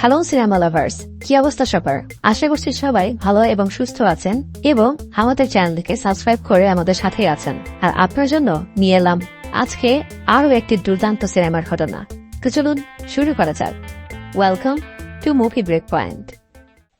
Hello cinema lovers, কি অবস্থা সবার? আশা করছি সবাই ভালো এবং সুস্থ আছেন এবং আমাদের চ্যানেলকে সাবস্ক্রাইব করে আমাদের সাথেই আছেন। আর আপনার জন্য নিয়ে এলাম আজকে আরো একটি দুর্দান্ত সিনেমার ঘটনা। তো চলুন শুরু করা যাক। Welcome to movie break point.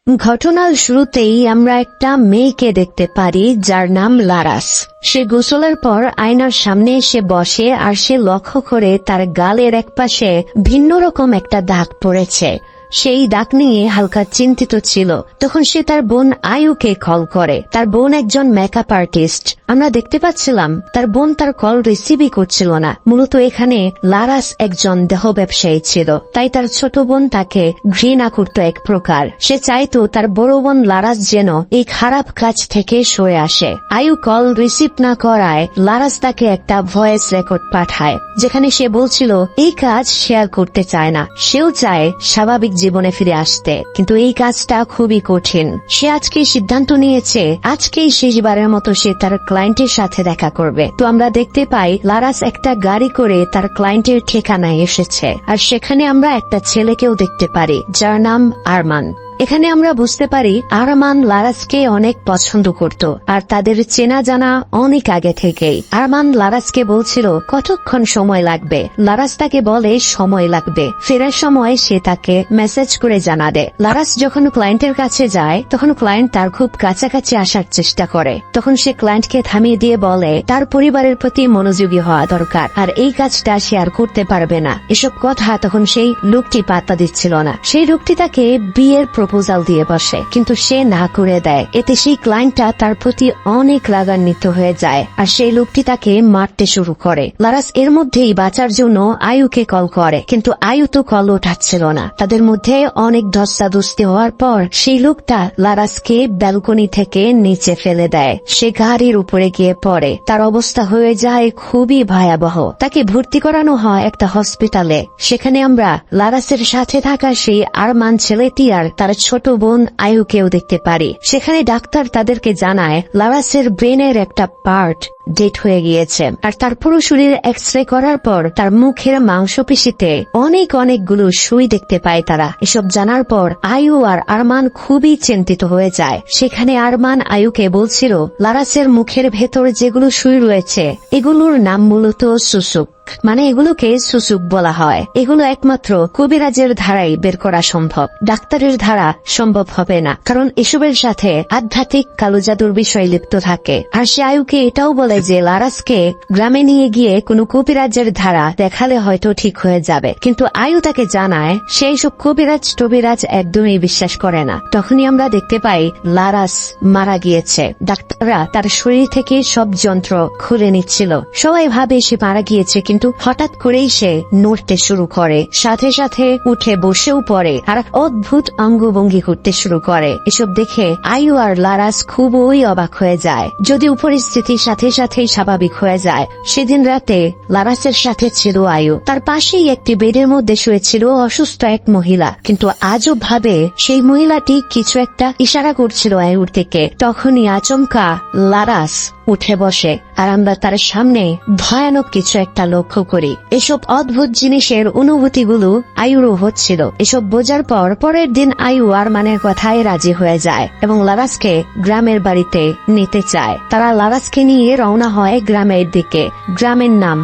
ঘটনার শুরুতেই আমরা একটা মেয়েকে দেখতে পারি যার নাম লারাস। সে গোসলের পর আয়নার সামনে এসে বসে আর সে লক্ষ্য করে তার গালের একপাশে ভিন্ন রকম একটা দাগ পড়েছে। সেই দাগ নিয়ে হালকা চিন্তিত ছিল। তখন সে তার বোন আয়ুকে কল করে। তার বোন একজন মেকআপ আর্টিস্ট। আমরা দেখতে পাচ্ছিলাম তার বোন তার কল রিসিভই করছিল না। মূলত এখানে লারাস একজন দেহ ব্যবসায়ী ছিল, তাই তার ছোট বোন তাকে ঘৃণা করত এক প্রকার। সে চাইতো তার বড় বোন লারাস যেন এই খারাপ কাজ থেকে সরে আসে। আয়ু কল রিসিভ না করায় লারাস তাকে একটা ভয়েস রেকর্ড পাঠায়, যেখানে সে বলছিল এই কাজ শেয়ার করতে চায় না, সেও চায় স্বাভাবিক জীবনে ফিরে আসতে, কিন্তু এই কাজটা খুবই কঠিন। সে আজকে সিদ্ধান্ত নিয়েছে আজকেই শেষবারের মতো সে তার ক্লায়েন্টের সাথে দেখা করবে। তো আমরা দেখতে পাই লারাস একটা গাড়ি করে তার ক্লায়েন্টের ঠিকানায় এসেছে, আর সেখানে আমরা একটা ছেলেকেও দেখতে পারি যার নাম আরমান। এখানে আমরা বুঝতে পারি আরমান লারাসকে অনেক পছন্দ করত, আর তাদের চেনা জানা অনেক আগে থেকেই। আরমান লারাসকে বলছিল কতক্ষণ সময় লাগবে। লারাস তাকে বলে সময় লাগবে, ফেরার সময় সে তাকে মেসেজ করে জানা দেয়। লারাস যখন ক্লায়েন্টের কাছে যায় তখন ক্লায়েন্ট তার খুব কাছাকাছি আসার চেষ্টা করে। তখন সে ক্লায়েন্টকে থামিয়ে দিয়ে বলে তার পরিবারের প্রতি মনোযোগী হওয়া দরকার, আর এই কাজটা সে আর করতে পারবে না। এসব কথা তখন সেই লোকটি পাত্তা দিচ্ছিল না। সেই লোকটি তাকে বিয়ের প্রপোজাল দিয়ে বসে, কিন্তু সে না করে দেয়। এতে সেই ক্লায়েন্টটা তার প্রতি অনেক রাগান্বিত হয়ে যায়, আর সেই লোকটি তাকে মারতে শুরু করে। লারাস এর মধ্যেই বাঁচার জন্য আয়ুকে কল করে, কিন্তু আয়ু তো কল ওঠাচ্ছিল না। তাদের মধ্যে অনেক ধস্তাধস্তি হওয়ার পর সেই লোকটা লারাসকে ব্যালকনি থেকে নিচে ফেলে দেয়। সে গাড়ির উপরে গিয়ে পড়ে। তার অবস্থা হয়ে যায় খুবই ভয়াবহ। তাকে ভর্তি করানো হয় একটা হসপিটালে। সেখানে আমরা লারাসের সাথে থাকা সেই আরমান ছেলেটি আর তার ছোট বোন আয়ুকেও দেখতে পারি। সেখানে ডাক্তার তাদেরকে জানায় লারাসের ব্রেনের একটা পার্ট ডেট হয়ে গিয়েছে, আর তার পুরো শরীর এক্স-রে করার পর তার মুখের মাংসপেশিতে অনেকগুলো সুই দেখতে পায় তারা। এসব জানার পর আয়ু আর আরমান খুবই চিন্তিত হয়ে যায়। সেখানে আরমান আয়ুকে বলছিল লারাসের মুখের ভেতর যেগুলো সুই রয়েছে এগুলোর নাম মূলত সুসুক, মানে এগুলোকে সুসুক বলা হয়। এগুলো একমাত্র কবিরাজের ধারাই বের করা সম্ভব, ডাক্তারের ধারা সম্ভব হবে না, কারণ এসবের সাথে আধ্যাত্মিক কালো জাদুর বিষয় লিপ্ত থাকে। আর সে আয়ুকে এটাও বলে যে লারাসকে গ্রামে নিয়ে গিয়ে কোনো কবিরাজের ধারা দেখালে হয়তো ঠিক হয়ে যাবে, কিন্তু আয়ু তাকে জানায় সেই সব কবিরাজ একদমই বিশ্বাস করে না। তখনই আমরা দেখতে পাই লারাস মারা গিয়েছে। ডাক্তাররা তার শরীর থেকে সব যন্ত্র খুলে নিচ্ছিল। সবাই ভাবে সে মারা গিয়েছে, কিন্তু হঠাৎ করেই সে নড়তে শুরু করে, সাথে সাথে উঠে বসেও পড়ে, আর এক অদ্ভুত অঙ্গভঙ্গি করতে শুরু করে। এসব দেখে আয়ু আর লারাস খুবই অবাক হয়ে যায়। যদিও পরিস্থিতির সাথে সাথেই স্বাভাবিক হয়ে যায়। সেদিন রাতে লারাসের সাথে ছিল আয়ু। তার পাশেই একটি বেডের মধ্যে শুয়েছিল অসুস্থ এক মহিলা, কিন্তু আজব ভাবে সেই মহিলাটি কিছু একটা ইশারা করছিল আয়ুর দিকে। তখনই আচমকা লারাস উঠে বসে, আর আমরা তার সামনে ভয়ানক কিছু একটা লক্ষ্য করি। এসব অদ্ভুত জিনিসের অনুভূতিগুলো আয়ুরও হচ্ছিল। এসব বোঝার পর পরের দিন আয়ু আরমানের কথায় রাজি হয়ে যায় এবং লারাসকে গ্রামের বাড়িতে নিতে চায়। তারা লারাসকে নিয়ে রওনা হয় গ্রামের দিকে। গ্রামের নাম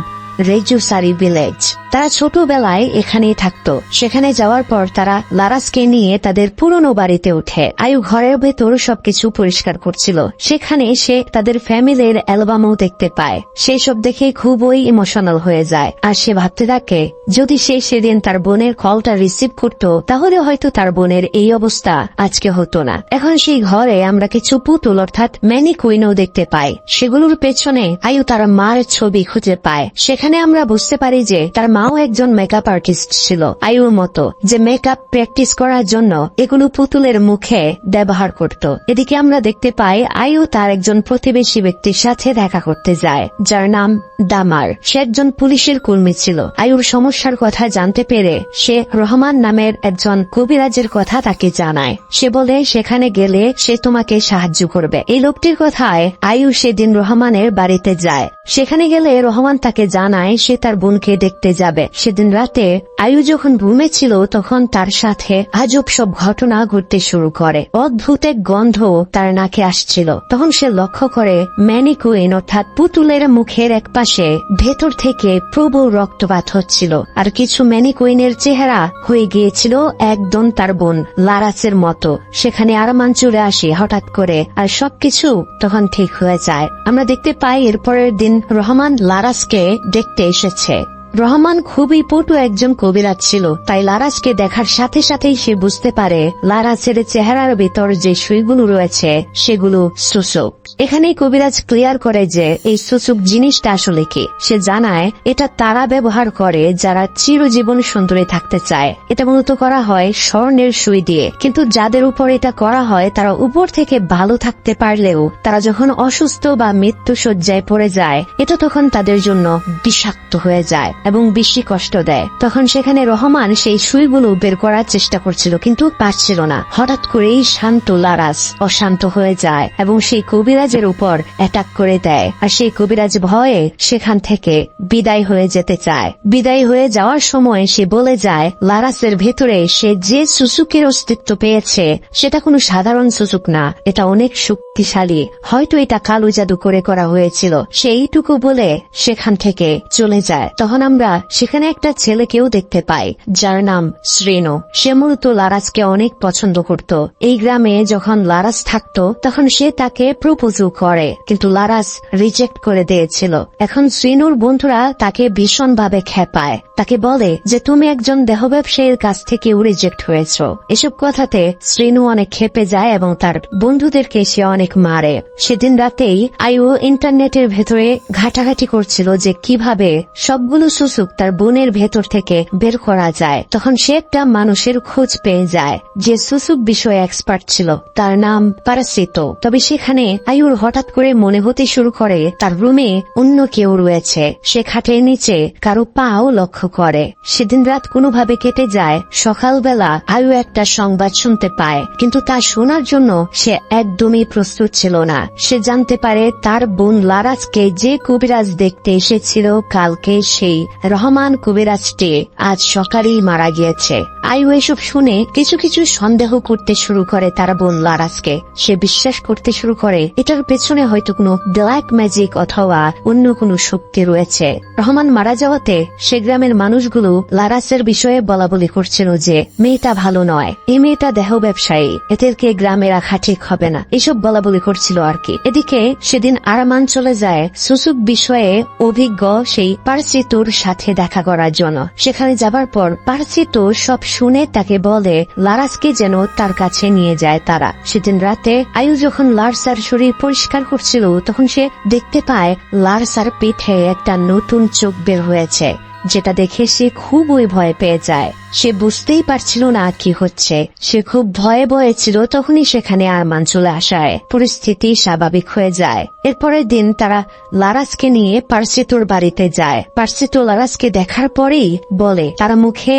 রেজুসারি ভিলেজ। তারা ছোটবেলায় এখানেই থাকতো। সেখানে যাওয়ার পর তারা লারাসকে নিয়ে তাদের পুরনো বাড়িতে ওঠে। আয়ু ঘরের ভেতর সবকিছু পরিষ্কার করছিল। সেখানে সে তাদের ফ্যামিলির অ্যালবামও দেখতে পায়। সেই সব দেখে খুবই ইমোশনাল হয়ে যায়, আর সে ভাবতে থাকে যদি সে সেদিন তার বোনের কলটা রিসিভ করত তাহলে হয়তো তার বোনের এই অবস্থা আজকে হতো না। এখন সেই ঘরে আমরা কিছু পুতুল অর্থাৎ ম্যানিকুইনও দেখতে পাই। সেগুলোর পেছনে আয়ু তার মার ছবি খুঁজে পায়। সেখানে আমরা বুঝতে পারি যে তার মাও একজন মেকআপ আর্টিস্ট ছিল আয়ুর মতো, যে মেকআপ প্র্যাকটিস করার জন্য এগুলো পুতুলের মুখে ব্যবহার করত। এদিকে আমরা দেখতে পাই আয়ু তার একজন প্রতিবেশী ব্যক্তির সাথে দেখা করতে যায় যার নাম দামার। সে একজন পুলিশের কর্মী ছিল। আয়ুর সমস্যার কথা জানতে পেরে সে রহমান নামের একজন কবিরাজের কথা তাকে জানায়। সে বলে সেখানে গেলে সে তোমাকে সাহায্য করবে। এই লোকটির কথায় আয়ু সেদিন রহমানের বাড়িতে যায়। সেখানে গেলে রহমান তাকে জানায় জানায় সে তার বোনকে দেখতে যাবে। সেদিন রাতে আয়ু যখন রুমে ছিল তখন তার সাথে আজব সব ঘটনা ঘটতে শুরু করে। অদ্ভুত এক গন্ধ তার নাকে আসছিল। তখন সে লক্ষ্য করে ম্যানিকুইন অর্থাৎ পুতুলের মুখের এক পাশে ভেতর থেকে প্রবল রক্তপাত হচ্ছিল, আর কিছু ম্যানিকুইনের চেহারা হয়ে গিয়েছিল একদম তার বোন লারাসের মতো। সেখানে আরমান চলে আসে হঠাৎ করে, আর সবকিছু তখন ঠিক হয়ে যায়। আমরা দেখতে পাই এরপরের দিন রহমান লারাসকে দেখতে এসেছে। রহমান খুবই পটু একজন কবিরাজ ছিল, তাই লারাসকে দেখার সাথে সাথেই সে বুঝতে পারে লারাসের চেহারার ভিতর যে সুইগুলো রয়েছে সেগুলো সূচক। এখানেই কবিরাজ ক্লিয়ার করে যে এই সূচক জিনিসটা আসলে কি। সে জানায় এটা তারা ব্যবহার করে যারা চিরজীবন সুন্দরী থাকতে চায়। এটা মূলত করা হয় স্বর্ণের সুই দিয়ে, কিন্তু যাদের উপর এটা করা হয় তারা উপর থেকে ভালো থাকতে পারলেও তারা যখন অসুস্থ বা মৃত্যু শয্যায় পড়ে যায় এটা তখন তাদের জন্য বিষাক্ত হয়ে যায় এবং বেশি কষ্ট দেয়। তখন সেখানে রহমান সেই সুইগুলো বের করার চেষ্টা করছিল কিন্তু পারছিল না। হঠাৎ করেই শান্ত লারাস অশান্ত হয়ে যায় এবং সেই কবিরাজের উপর অ্যাটাক করে দেয়, আর সেই কবিরাজ ভয়ে সেখান থেকে বিদায় হয়ে যেতে চায়। বিদায় হয়ে যাওয়ার সময় সে বলে যায় লারাসের ভেতরে সে যে সুসুকের অস্তিত্ব পেয়েছে সেটা কোনো সাধারণ সুসুক না, এটা অনেক শক্তিশালী, হয়তো এটা কালো জাদু করে করা হয়েছিল। সেইটুকু বলে সেখান থেকে চলে যায়। তখন আমরা সেখানে একটা ছেলেকেও দেখতে পাই যার নাম শ্রেণু। সে মূলত লারাসকে অনেক পছন্দ করত। এই গ্রামে যখন লারাস থাকতো তখন সে তাকে প্রপোজও করে, কিন্তু লারাস রিজেক্ট করে দিয়েছিল। এখন শ্রেণুর বন্ধুরা তাকে ভীষণভাবে খেপায়, তাকে বলে যে তুমি একজন দেহ ব্যবসায়ীর কাছ থেকেও রিজেক্ট হয়েছ। এসব কথাতে শ্রেণু অনেক খেপে যায় এবং তার বন্ধুদেরকে সে অনেক মারে। সেদিন রাতেই আয়ু ইন্টারনেটের ভেতরে ঘাটাঘাটি করছিল যে কিভাবে সবগুলো সুসুক তার বোনের ভেতর থেকে বের করা যায়। তখন সে একটা মানুষের খোঁজ পেয়ে যায় যে সুসুক বিষয়ে এক্সপার্ট ছিল, তার নাম পারাসিত। তবে সেখানে আয়ুর হঠাৎ করে মনে হতে শুরু করে তার রুমে অন্য কেউ রয়েছে। সে খাটের নিচে কারো পাও লক্ষ্য করে। সেদিন রাত কোনোভাবে কেটে যায়। সকালবেলা আয়ু একটা সংবাদ শুনতে পায়, কিন্তু তা শোনার জন্য সে একদমই প্রস্তুত ছিল না। সে জানতে পারে তার বোন লারাসকে যে কবিরাজ দেখতে এসেছিল কালকে সেই রহমান কবিরাজটি আজ সকালেই মারা গিয়েছে। আয়ু এসব শুনে কিছু কিছু সন্দেহ করতে শুরু করে তার বোন লারাসকে। সে বিশ্বাস করতে শুরু করে এটার পেছনে হয়তো কোনো ব্ল্যাক ম্যাজিক অথবা অন্য কোনো শক্তি রয়েছে। রহমান মারা যাওয়াতে সে গ্রামের মানুষগুলো লারাসের বিষয়ে বলা বলি করছিল যে মেয়েটা ভালো নয়, এই মেয়েটা দেহ ব্যবসায়ী, এদেরকে গ্রামে রাখা ঠিক হবে না, এসব বলা বলি করছিল আর কি। এদিকে সেদিন আরমান চলে যায় সুসুক বিষয়ে অভিজ্ঞ সেই পারসিতুর সাথে দেখা করার জন্য। সেখানে যাবার পর পারসিতু সব শুনে তাকে বলে লারাসকে যেন তার কাছে নিয়ে যায় তারা। সেদিন রাতে আয়ু যখন লারসার শরীর পরিষ্কার করছিল তখন সে দেখতে পায় লারসার পিঠে একটা নতুন চোখ বের হয়েছে, যেটা দেখে সে খুবই ভয় পেয়ে যায়। সে বুঝতেই পারছিল না কি হচ্ছে। সে খুব ভয়ে ভয়ে ছিল। তখনই সেখানে আরমান চলে আসায় পরিস্থিতি স্বাভাবিক হয়ে যায়। এরপরের দিন তারা লারাসকে নিয়ে পারসিতুর বাড়িতে যায়। পারসিতু লারাসকে দেখার পরেই বলে তার মুখে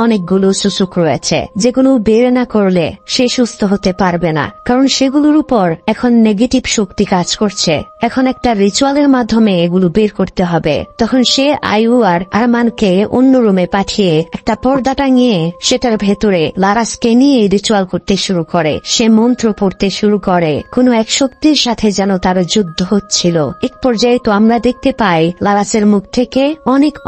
অনেকগুলো সুসুক রয়েছে, যেগুলো বের না করলে সে সুস্থ হতে পারবে না, কারণ সেগুলোর উপর এখন নেগেটিভ শক্তি কাজ করছে। এখন একটা রিচুয়ালের মাধ্যমে এগুলো বের করতে হবে। তখন সে আয়ু আর আরমানকে অন্য রুমে পাঠিয়ে একটা পর্দা টাঙিয়ে সেটার ভেতরে লারাসকে নিয়ে রিচুয়াল করতে শুরু করে। সে মন্ত্র পড়তে শুরু করে, কোনো এক শক্তির সাথে যেন তার যুদ্ধ হচ্ছিল। এক পর্যায়ে তো আমরা দেখতে পাই লারাসের মুখ থেকে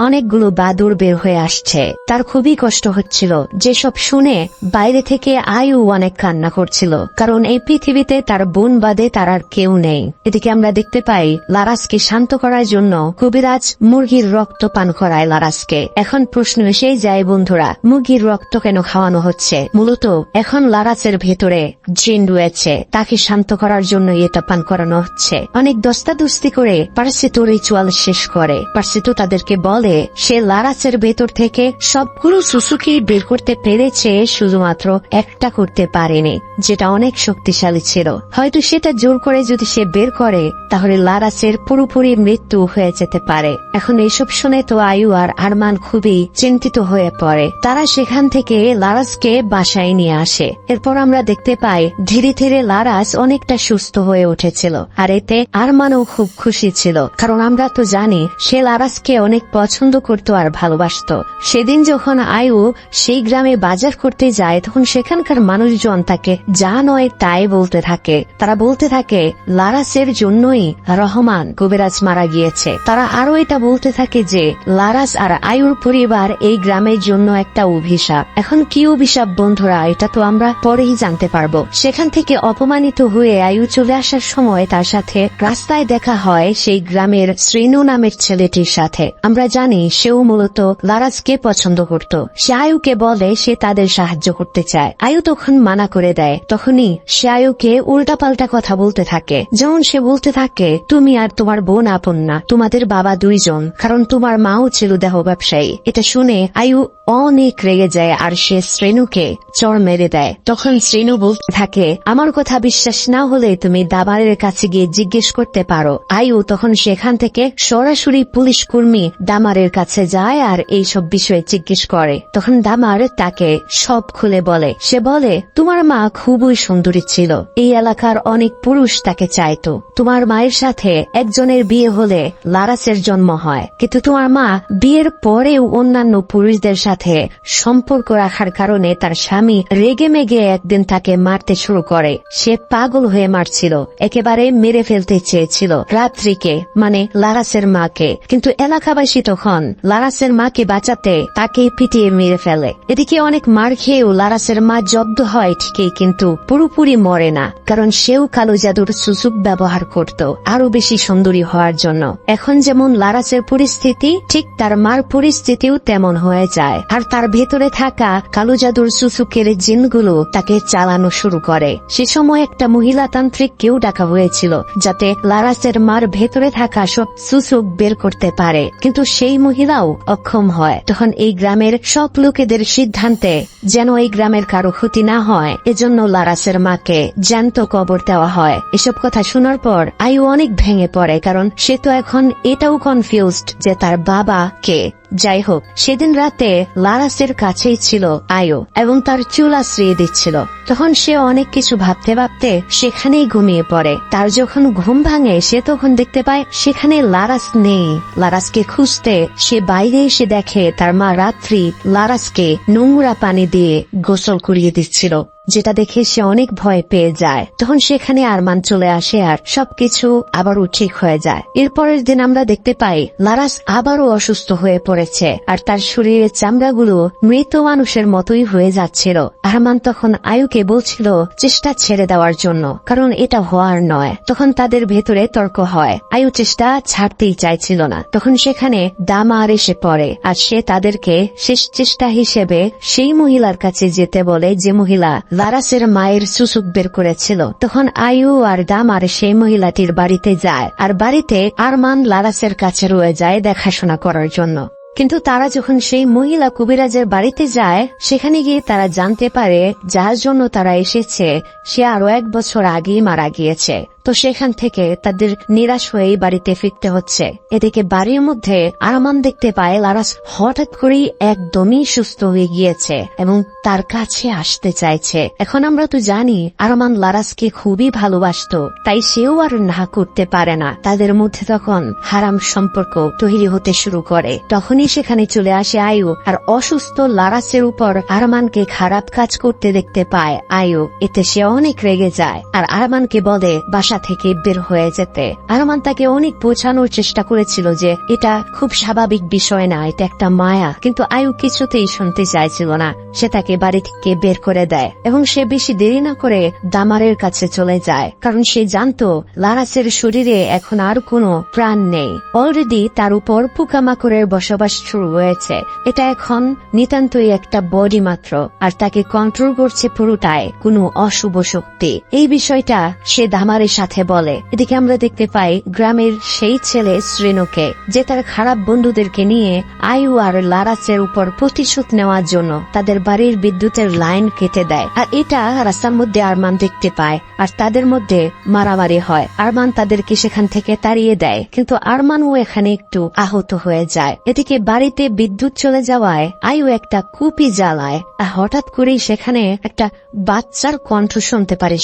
অনেকগুলো বাদুর বের হয়ে আসছে। তার খুবই কষ্ট হচ্ছিল, যেসব শুনে বাইরে থেকে আয়ু অনেক কান্না করছিল, কারণ এই পৃথিবীতে তার বোন বাদে তার আর কেউ নেই। এদিকে আমরা দেখতে পাই লারাসকে শান্ত করার জন্য কবিরাজ মুরগির রক্ত পান করায় লারাসকে। এখন প্রশ্ন এসেই যায় বন্ধুরা, মুরগির রক্ত কেন খাওয়ানো হচ্ছে? মূলত এখন লারাসের ভেতরে জিন রয়েছে, তাকে শান্ত করার জন্য এটা পান করানো হচ্ছে। অনেক দস্তাদস্তি করে পারসিতু রিচুয়াল শেষ করে। পারসিতু তাদেরকে বলে সে লারাসের ভেতর থেকে সবগুলো সুসুকি বের করতে পেরেছে, শুধুমাত্র একটা করতে পারেনি, যেটা অনেক শক্তিশালী ছিল। হয়তো সেটা জোর করে যদি সে বের করে তাহলে লারাসের পুরোপুরি মৃত্যু হয়ে যেতে পারে। এখন এইসব শুনে তো আয়ু আর আরমান খুবই চিন্তিত হয়ে পড়ে। করে। তারা সেখান থেকে লারাসকে বাসায় নিয়ে আসে। এরপর আমরা দেখতে পাই ধীরে ধীরে লারাস অনেকটা সুস্থ হয়ে উঠেছিল, আর এতে আরমানও খুব খুশি ছিল, কারণ আমরা তো জানি সে লারাসকে অনেক পছন্দ করত আর ভালোবাসত। সেদিন যখন আয়ু সেই গ্রামে বাজার করতে যায়, তখন সেখানকার মানুষজন তাকে যা নয় তাই বলতে থাকে। তারা বলতে থাকে লারাসের জন্যই রহমান কবিরাজ মারা গিয়েছে। তারা আরো এটা বলতে থাকে যে লারাস আর আয়ুর পরিবার এই গ্রামের জন্য একটা অভিশাপ। এখন কি অভিশাপ বন্ধুরা, এটা তো আমরা পরেই জানতে পারবো। সেখান থেকে অপমানিত হয়ে আয়ু চলে আসার সময় তার সাথে রাস্তায় দেখা হয় সেই গ্রামের শ্রেণু নামের ছেলেটির সাথে। আমরা জানি সেও মূলত লারাসকে পছন্দ করত। সে আয়ুকে বলে সে তাদের সাহায্য করতে চায়। আয়ু তখন মানা করে দেয়। তখনই সে আয়ুকে উল্টাপাল্টা কথা বলতে থাকে, যেমন সে বলতে থাকে তুমি আর তোমার বোন আপন না, তোমাদের বাবা দুইজন, কারণ তোমার মাও ছিল দেহ ব্যবসায়ী। এটা শুনে আয়ু অনেক রেগে যায় আর সে শ্রেণুকে চড় মেরে দেয়। তখন শ্রেণু বলতে থাকে আমার কথা বিশ্বাস না হলে তুমি দামারের কাছে গিয়ে জিজ্ঞেস করতে পারো। আয়ু তখন সেখান থেকে সরাসরি পুলিশ কর্মী দামারের কাছে যায় আর এইসব বিষয়ে জিজ্ঞেস করে। তখন দামার তাকে সব খুলে বলে। সে বলে তোমার মা খুবই সুন্দরী ছিল, এই এলাকার অনেক পুরুষ তাকে চাইতো। তোমার মায়ের সাথে একজনের বিয়ে হলে লারাসের জন্ম হয়, কিন্তু তোমার মা বিয়ের পরেও অন্যান্য পুরুষদের সাথে সম্পর্ক রাখার কারণে তার স্বামী রেগে মেগে একদিন তাকে মারতে শুরু করে। সে পাগল হয়ে মারছিল, একেবারে মেরে ফেলতে চেয়েছিল রাত্রিকে, মানে লারাসের মাকে। কিন্তু এলাকাবাসী তখন লারাসের মাকে বাঁচাতে তাকে পিটিয়ে মেরে ফেলে। এদিকে অনেক মার খেয়েও লারাসের মা জব্দ হয় ঠিকই, কিন্তু পুরোপুরি মরে না, কারণ সেও কালো জাদুর সুযোগ ব্যবহার করত আরো বেশি সুন্দরী হওয়ার জন্য। এখন যেমন লারাসের পরিস্থিতি, ঠিক তার মার পরিস্থিতিও তেমন হয়ে যায়, আর তার ভেতরে থাকা কালো জাদুর সুসুকের জিনগুলো তাকে চালানো শুরু করে। সে সময় একটা মহিলা তান্ত্রিক কেউ ডাকা হয়েছিল যাতে লারাসের মার ভেতরে থাকা সব সুসুক বের করতে পারে, কিন্তু সেই মহিলাও অক্ষম হয়। তখন এই গ্রামের সব লোকেদের সিদ্ধান্তে যেন এই গ্রামের কারো ক্ষতি না হয়, এজন্য লারাসের মাকে জ্যান্ত কবর দেওয়া হয়। এসব কথা শোনার পর আয়ু অনেক ভেঙে পড়ে, কারণ সে তো এখন এটাও কনফিউজড যে তার বাবা কে। যাই হোক, সেদিন রাতে লারাসের কাছেই ছিল আয়ু এবং তার চুল আশ্রিয়ে দিচ্ছিল। তখন সে অনেক কিছু ভাবতে ভাবতে সেখানেই ঘুমিয়ে পড়ে। তার যখন ঘুম ভাঙে সে তখন দেখতে পায় সেখানে লারাস নেই। লারাসকে খুঁজতে সে বাইরে এসে দেখে তার মা রাত্রি লারাসকে নোংরা পানি দিয়ে গোসল করিয়ে দিচ্ছিল, যেটা দেখে সে অনেক ভয় পেয়ে যায়। তখন সেখানে আরমান চলে আসে আর সবকিছু আবারও ঠিক হয়ে যায়। এরপরের দিন আমরা দেখতে পাই লারাস আবারও অসুস্থ হয়ে পড়েছে আর তার শরীরের চামড়াগুলো মৃত মানুষের মতোই হয়ে যাচ্ছিল। আরমান তখন আয়ুকে বলছিল চেষ্টা ছেড়ে দেওয়ার জন্য, কারণ এটা হওয়ার নয়। তখন তাদের ভেতরে তর্ক হয়। আয়ু চেষ্টা ছাড়তেই চাইছিল না। তখন সেখানে দামার এসে পড়ে আর সে তাদেরকে শেষ চেষ্টা হিসেবে সেই মহিলার কাছে যেতে বলে যে মহিলা লারাসের মায়ের সুসুক বের করেছিল। তখন আয়ু আর দামার সেই মহিলাটির বাড়িতে যায়, আর বাড়িতে আরমান লারাসের কাছে রয়ে যায় দেখাশোনা করার জন্য। কিন্তু তারা যখন সেই মহিলা কবিরাজের বাড়িতে যায়, সেখানে গিয়ে তারা জানতে পারে যার জন্য তারা এসেছে সে আরো 1 বছর আগেই মারা গিয়েছে। তো সেখান থেকে তাদের নিরাশ হয়েই বাড়িতে ফিরতে হচ্ছে। এদিকে বাড়ির মধ্যে আরমান দেখতে পায় লারাস হঠাৎ করেই একদমই সুস্থ হয়ে গিয়েছে এবং তার কাছে আসতে চাইছে। এখন আমরা তো জানি আরমান লারাসকে খুবই ভালোবাসতো, তাই সেও আর না করতে পারে না। তাদের মধ্যে তখন হারাম সম্পর্ক তৈরি হতে শুরু করে। তখনই সেখানে চলে আসে আয়ু আর অসুস্থ লারাসের উপর আরমানকে খারাপ কাজ করতে দেখতে পায় আয়ু। এতে সে অনেক রেগে যায় আর আরমানকে বলে বাসা থেকে বের হয়ে যেতে। আরমান তাকে অনেক বোঝানোর চেষ্টা করেছিল যে এটা খুব স্বাভাবিক বিষয় না, এটা একটা মায়া, কিন্তু আয়ু কিছুতেই শুনতে চাইছিল না। সে তাকে বাড়ি থেকে বের করে দেয় এবং সে বেশি দেরি না করে দামারের কাছে চলে যায়, কারণ সে জানতো লারাসের শরীরে এখন আর কোনো প্রাণ নেই। অলরেডি তার উপর পোকামাকড়ের বসবাস শুরু হয়েছে। এটা এখন নিতান্তই একটা বডি মাত্র, আর তাকে কন্ট্রোল করছে পুরোটাই কোনো অশুভ শক্তি। এই বিষয়টা সে দামারের সাথে বলে। এদিকে আমরা দেখতে পাই গ্রামের সেই ছেলে শ্রেণুকে, যে তার খারাপ বন্ধুদেরকে নিয়ে আয়ু আর লারাসের উপর প্রতিশোধ নেওয়ার জন্য তাদের বাড়ির বিদ্যুতের লাইন কেটে দেয়। আর এটা রাস্তার মধ্যে আরমান দেখতে পায়, আর তাদের মধ্যে মারামারি হয়। আরমান তাদেরকে সেখান থেকে তাড়িয়ে দেয়, কিন্তু আরমানও এখানে একটু আহত হয়ে যায়। এদিকে বাড়িতে বিদ্যুৎ চলে যাওয়ায় আয়ু একটা কুপি জ্বালায়, আর হঠাৎ করেই সেখানে একটা বাচ্চার কণ্ঠ শুনতে পারে।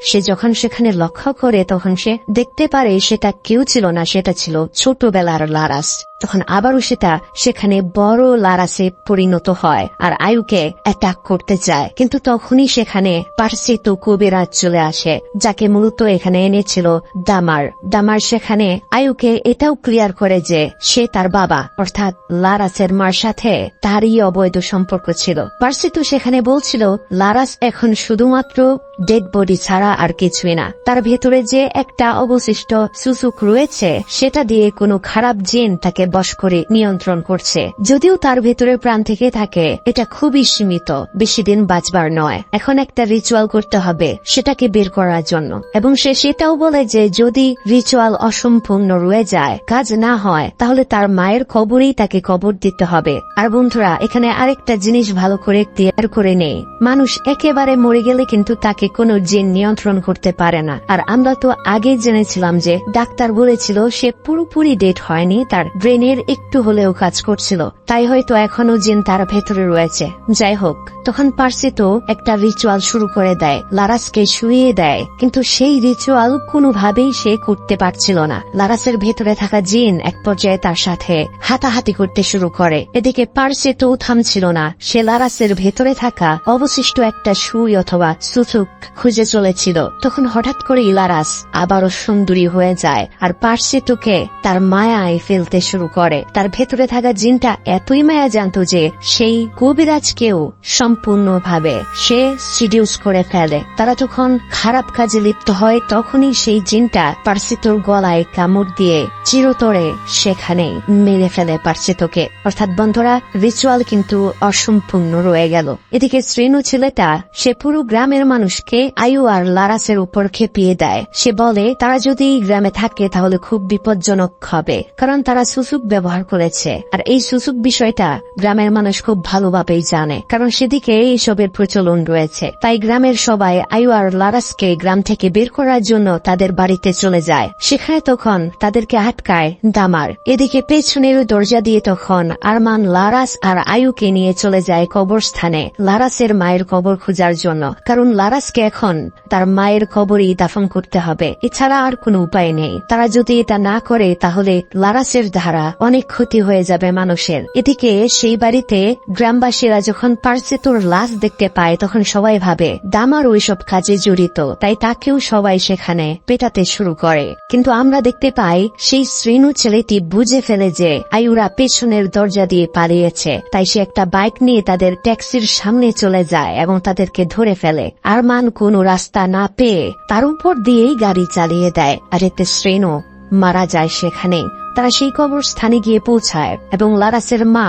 সে যখন সেখানে লক্ষ্য করে তখন সে দেখতে পারে সেটা কেউ ছিল না, সেটা ছিল ছোটবেলার লারাস। তখন আবারও সেটা সেখানে বড় লারাসে পরিণত হয় আর আয়ুকে অ্যাটাক করতে চায়, কিন্তু তখনই সেখানে পার্সিত কবিরাজ চলে আসে, যাকে মূলত এখানে এনেছিল দামার সেখানে আয়ুকে এটাও ক্লিয়ার করে যে সে তার বাবা অর্থাৎ লারাসের মার সাথে তারই অবৈধ সম্পর্ক ছিল। পার্সিত সেখানে বলছিল লারাস এখন শুধুমাত্র ডেড বডি ছাড়া আর কিছুই না, তার ভেতরে যে একটা অবশিষ্ট সুসুক রয়েছে সেটা দিয়ে কোনো খারাপ জিন তাকে বশ করে নিয়ন্ত্রণ করছে। যদিও তার ভেতরে প্রাণ থেকে থাকে, এটা খুবই সীমিত, বেশি দিন বাঁচবার নয়। এখন একটা রিচুয়াল করতে হবে সেটাকে বের করার জন্য, এবং সে সেটাও বলে যে যদি রিচুয়াল অসম্পূর্ণ রয়ে যায়, কাজ না হয়, তাহলে তার মায়ের কবরেই তাকে কবর দিতে হবে। আর বন্ধুরা, এখানে আরেকটা জিনিস ভালো করে ক্লিয়ার করে নেই, মানুষ একেবারে মরে গেলে কিন্তু তাকে কোনো জিন নিয়ন্ত্রণ করতে পারে না। আর আমরা তো আগে জেনেছিলাম যে ডাক্তার বলেছিল সে পুরোপুরি ডেড হয়নি, তার ব্রেনের একটু হলেও কাজ করছিল, তাই হয়তো এখনো জিন তার ভেতরে রয়েছে। যাই হোক, তখন পার্সিত একটা রিচুয়াল শুরু করে দেয়, লারাসকে শুইয়ে দেয়, কিন্তু সেই রিচুয়াল কোনোভাবেই সে করতে পারছিল না। লারাসের ভেতরে থাকা জিন এক পর্যায়ে তার সাথে হাতাহাতি করতে শুরু করে। এদিকে পার্সিত থামছিল না, সে লারাসের ভেতরে থাকা অবশিষ্ট একটা সুই অথবা সুসুক খুঁজে চলেছিল। তখন হঠাৎ করে লারাস আবারও সুন্দরী হয়ে যায় আর পার্সিতকে তার মায়ায় ফেলতে শুরু করে। তার ভেতরে থাকা জিনটা এতই মায়া জানত যে সেই কবিরাজকেও সম্পূর্ণভাবে সে সিডিউস করে ফেলে। তারা যখন খারাপ কাজে লিপ্ত হয় তখনই সেই জিনটা পার্সিতর গলায় কামড় দিয়ে চিরতরে সেখানে মেরে ফেলে পার্সিতকে। অর্থাৎ বন্ধুরা, রিচুয়াল কিন্তু অসম্পূর্ণ রয়ে গেল। এদিকে শ্রেণু ছেলেটা সে পুরো গ্রামের মানুষকে আয়ু আর লারাসের উপর খেপিয়ে দেয়। সে বলে তারা যদি গ্রামে থাকে তাহলে খুব বিপজ্জনক হবে, কারণ তারা সুসুক ব্যবহার করেছে। আর এই সুসুক বিষয়টা গ্রামের মানুষ খুব ভালোভাবেই জানে, কারণ সেদিকে এইসবের প্রচলন রয়েছে। তাই গ্রামের সবাই আয়ু আর লারাসকে গ্রাম থেকে বের করার জন্য তাদের বাড়িতে চলে যায়। সেখানে তখন তাদেরকে আটকায় দামার। এদিকে পেছনের দরজা দিয়ে তখন আরমান লারাস আর আয়ুকে নিয়ে চলে যায় কবরস্থানে লারাসের মায়ের কবর খোঁজার জন্য, কারণ লারাসকে এখন তার মায়ের কবরই দাফন করতে হবে, এছাড়া আর কোনো উপায় নেই। তারা যদি এটা না করে তাহলে লারাসের দ্বারা অনেক ক্ষতি হয়ে যাবে মানুষের। এদিকে সেই বাড়িতে গ্রামবাসীরা যখন পার্সিতর লাশ দেখতে পায় তখন সবাই ভাবে দামার ওইসব কাজে জড়িত, তাই তাকেও সবাই সেখানে পেটাতে শুরু করে। কিন্তু আমরা দেখতে পাই সেই শ্রেণু ছেলেটি বুঝে ফেলে যে আয়ুরা পেছনের দরজা দিয়ে পালিয়েছে, তাই সে একটা বাইক নিয়ে তাদের ট্যাক্সির সামনে চলে যায় এবং তাদেরকে ধরে ফেলে। আরমান কোনো রাস্তা না পেয়ে তার উপর দিয়েই গাড়ি চালিয়ে দেয়, আর এতে শ্রেণু মারা যায় সেখানে। তারা সেই কবরস্থানে গিয়ে পৌঁছায় এবং লারাসের মা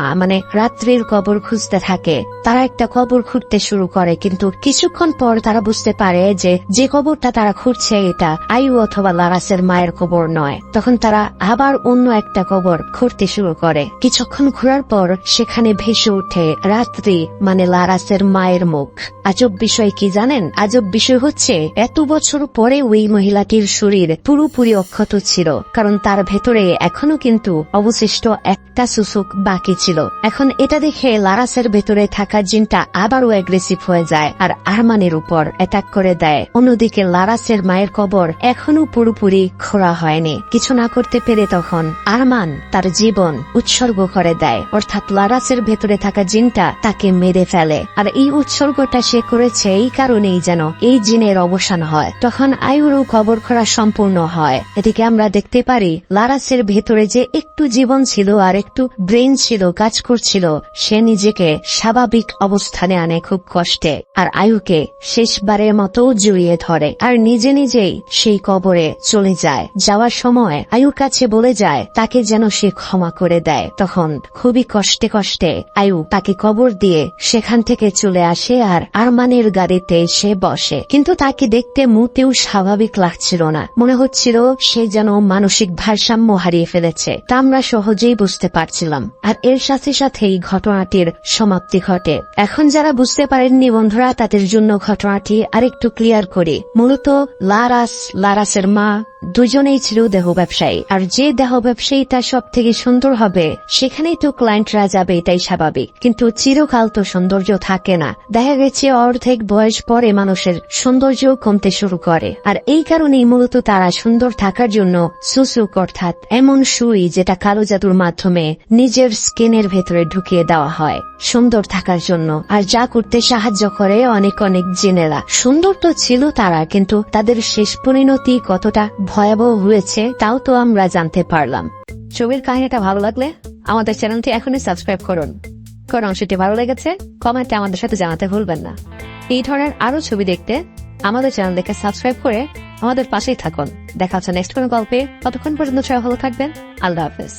রাত্রির কবর খুঁজতে থাকে। তারা একটা কবর খুঁড়তে শুরু করে, কিন্তু কিছুক্ষণ পর তারা বুঝতে পারে যে কবরটা তারা খুঁড়ছে এটা আয়ু অথবা লারাসের মায়ের কবর নয়। তখন তারা আবার অন্য একটা কবর খুঁড়তে শুরু করে। কিছুক্ষণ ঘোরার পর সেখানে ভেসে ওঠে রাত্রি লারাসের মায়ের মুখ। আজব বিষয় কি জানেন? আজব বিষয় হচ্ছে এত বছর পরে ওই মহিলাটির শরীর পুরোপুরি অক্ষত ছিল, কারণ তার ভেতরে এখনো কিন্তু অবশিষ্ট একটা সুসুক বাকি ছিল। এখন এটা দেখে লারাসের ভেতরে থাকা জিনটা আবারও অ্যাগ্রেসিভ হয়ে যায় আর আরমানের উপর অ্যাটাক করে দেয়। অন্যদিকে লারাসের মায়ের কবর এখনো পুরোপুরি খোঁড়া হয়নি। কিছু না করতে পেরে তখন আরমান তার জীবন উৎসর্গ করে দেয়, অর্থাৎ লারাসের ভেতরে থাকা জিনটা তাকে মেরে ফেলে। আর এই উৎসর্গটা সে করেছে এই কারণেই যেন এই জিনের অবসান হয়। তখন আয়ুরও কবর খোঁড়া সম্পূর্ণ হয়। এদিকে আমরা দেখতে পারি লারাসের ভেতরে ভেতরে যে একটু জীবন ছিল আর একটু ব্রেন ছিল, কাজ করছিল, সে নিজেকে স্বাভাবিক অবস্থানে আনে খুব কষ্টে, আর আয়ুকে শেষবারের মতো জড়িয়ে ধরে আর নিজে নিজেই সেই কবরে চলে যায়। যাওয়ার সময় আয়ুর কাছে বলে যায় তাকে যেন সে ক্ষমা করে দেয়। তখন খুবই কষ্টে কষ্টে আয়ু তাকে কবর দিয়ে সেখান থেকে চলে আসে আর আরমানের গাড়িতে সে বসে। কিন্তু তাকে দেখতে মোটেও স্বাভাবিক লাগছিল না, মনে হচ্ছিল সে যেন মানসিক ভারসাম্য হারিয়ে ফেলেছে। তা আমরা সহজেই বুঝতে পারছিলাম। আর এর সাথে সাথেই ঘটনাটির সমাপ্তি ঘটে। এখন যারা বুঝতে পারেননি বন্ধুরা, তাদের জন্য ঘটনাটি আরেকটু ক্লিয়ার করি। মূলত লারাসের মা দুজনেই ছিল দেহ ব্যবসায়ী, আর যে দেহ ব্যবসায়ীটা সব থেকে সুন্দর হবে সেখানেই তো ক্লায়েন্টরা যাবে, এটাই স্বাভাবিক। কিন্তু চিরকাল তো সৌন্দর্য থাকে না। দেখা গেছে অর্ধেক বয়স পরে মানুষের সৌন্দর্য কমতে শুরু করে, আর এই কারণেই মূলত তারা সুন্দর থাকার জন্য সুসুক অর্থাৎ এমন সুই যেটা কালো জাদুর মাধ্যমে নিজের স্কিনের ভেতরে ঢুকিয়ে দেওয়া হয় সুন্দর থাকার জন্য, আর যা করতে সাহায্য করে অনেক অনেক জিনেরা। সুন্দর তো ছিল তারা, কিন্তু তাদের শেষ পরিণতি কতটা ভয়াবহ হয়েছে তাও তো আমরা জানতে পারলাম। ছবির কাহিনীটা ভালো লাগলে আমাদের চ্যানেলটি এখনই সাবস্ক্রাইব করুন। কোন অংশটি ভালো লেগেছে কমেন্টে আমাদের সাথে জানাতে ভুলবেন না। এই ধরনের আরো ছবি দেখতে আমাদের চ্যানেলটিকে সাবস্ক্রাইব করে আমাদের পাশেই থাকুন। দেখা হচ্ছে নেক্সট কোনো গল্পে। ততক্ষণ পর্যন্ত সবাই ভালো থাকবেন। আল্লাহ হাফেজ।